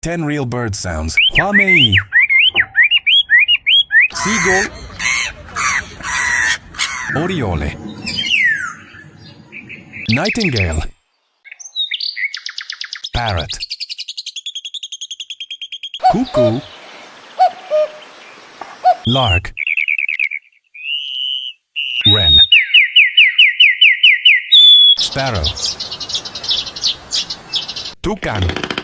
10 real bird sounds. Hwamei. Seagull. Oriole. Nightingale. Parrot. Cuckoo. Lark. Wren. Sparrow. Toucan.